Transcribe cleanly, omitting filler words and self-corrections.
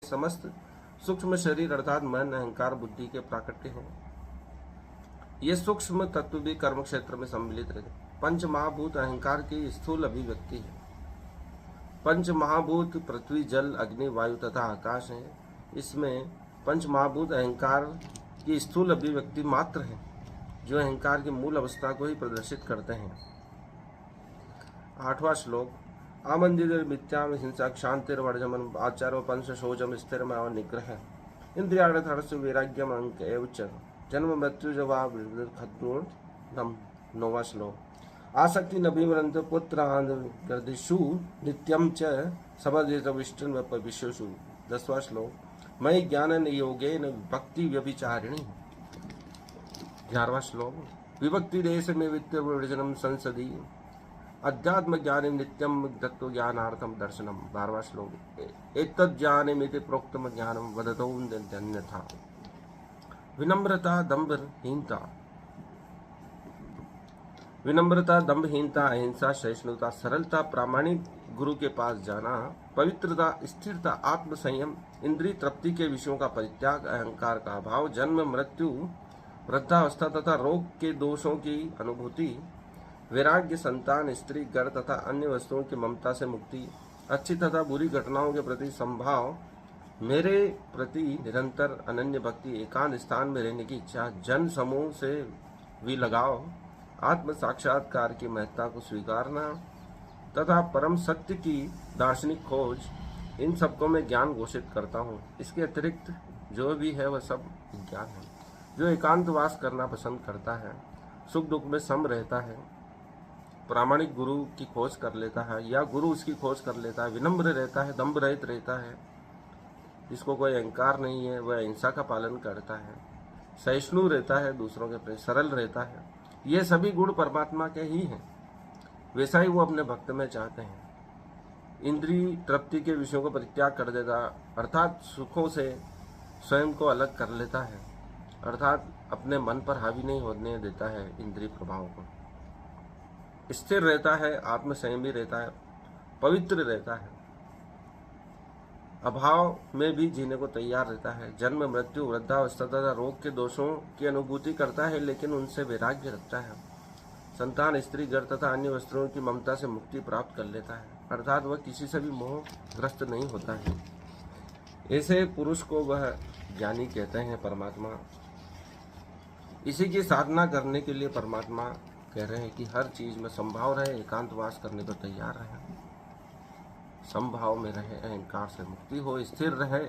समस्त सूक्ष्म शरीर अर्थात मन, अहंकार, बुद्धि के प्राकट्य हैं। ये सूक्ष्म तत्व भी कर्म क्षेत्र में सम्मिलित रहते। पंच महाभूत अहंकार की स्थूल अभिव्यक्ति है। पंच महाभूत पृथ्वी, जल, अग्नि, वायु तथा आकाश है। इसमें पंच महाभूत अहंकार की स्थूल अभिव्यक्ति मात्र है, जो अहंकार की मूल अवस्था को ही प्रदर्शित करते हैं। 8वां श्लोक। आमंदिर मिथ्याम हिंसा क्षांतिर्वर्जमन आचारो पंच शोचम स्थिरमव निग्रह इंद्रियार्थर्ष वैराग्यम अंक एव च जन्म मृत्यु जवाब खद्रोम। 9वां श्लोक। आसक्ति नभिमरंत पुत्रादिषु नित्यम च समर्जित विष्णु विश्वसु। 10वां श्लोक। मयि ज्ञान योगेन भक्ति व्यभिचारिणी। 11वां श्लोक। विभक्ति देश में वित्त विवर्जनम संसदी अध्यात्म ज्ञान नित्यम दत्तो ज्ञानार्थम दर्शनम। 12वां श्लोक। एतज्ज्ञानमिति प्रोक्तम ज्ञानम वदतो अन्यथा। विनम्रता दंभहीनता। विनम्रता, दंभहीनता, अहिंसा, सहिष्णुता, सरलता, प्रामाणिक गुरु के पास जाना, पवित्रता, स्थिरता, आत्म संयम, इंद्रिय तृप्ति के विषयों का परित्याग, अहंकार का अभाव, जन्म मृत्यु, वृद्धावस्था तथा रोग के दोषों की अनुभूति, वैराग्य, संतान, स्त्री, घर तथा अन्य वस्तुओं की ममता से मुक्ति, अच्छी तथा बुरी घटनाओं के प्रति संभाव, मेरे प्रति निरंतर अनन्य भक्ति, एकांत स्थान में रहने की इच्छा, जन समूह से भी लगाव, आत्म साक्षात्कार की महत्ता को स्वीकारना तथा परम सत्य की दार्शनिक खोज, इन सबको मैं ज्ञान घोषित करता हूँ। इसके अतिरिक्त जो भी है वह सब ज्ञान है। जो एकांतवास करना पसंद करता है, सुख दुख में सम रहता है, प्रामाणिक गुरु की खोज कर लेता है या गुरु उसकी खोज कर लेता है, विनम्र रहता है, दंभ रहित रहता है, जिसको कोई अहंकार नहीं है, वह अहिंसा का पालन करता है, सहिष्णु रहता है, दूसरों के प्रति सरल रहता है, ये सभी गुण परमात्मा के ही हैं। वैसा ही वो अपने भक्त में चाहते हैं। इंद्रिय तृप्ति के विषयों को परित्याग कर देता, अर्थात सुखों से स्वयं को अलग कर लेता है, अर्थात अपने मन पर हावी नहीं होने देता है इंद्रिय प्रभाव को। स्थिर रहता है, आत्म संयमी रहता है, पवित्र रहता है, अभाव में भी जीने को तैयार रहता है, जन्म मृत्यु, वृद्धावस्था तथा रोग के दोषों की अनुभूति करता है लेकिन उनसे वैराग्य रखता है, संतान, स्त्री, घर तथा अन्य वस्तुओं की ममता से मुक्ति प्राप्त कर लेता है, अर्थात वह किसी से भी मोहग्रस्त नहीं होता है। ऐसे पुरुष को वह ज्ञानी कहते हैं परमात्मा। इसी की साधना करने के लिए परमात्मा कह रहे हैं कि हर चीज में संभाव रहे, एकांतवास करने को तैयार रहे, संभाव में रहे, अहंकार से मुक्ति हो, स्थिर रहे,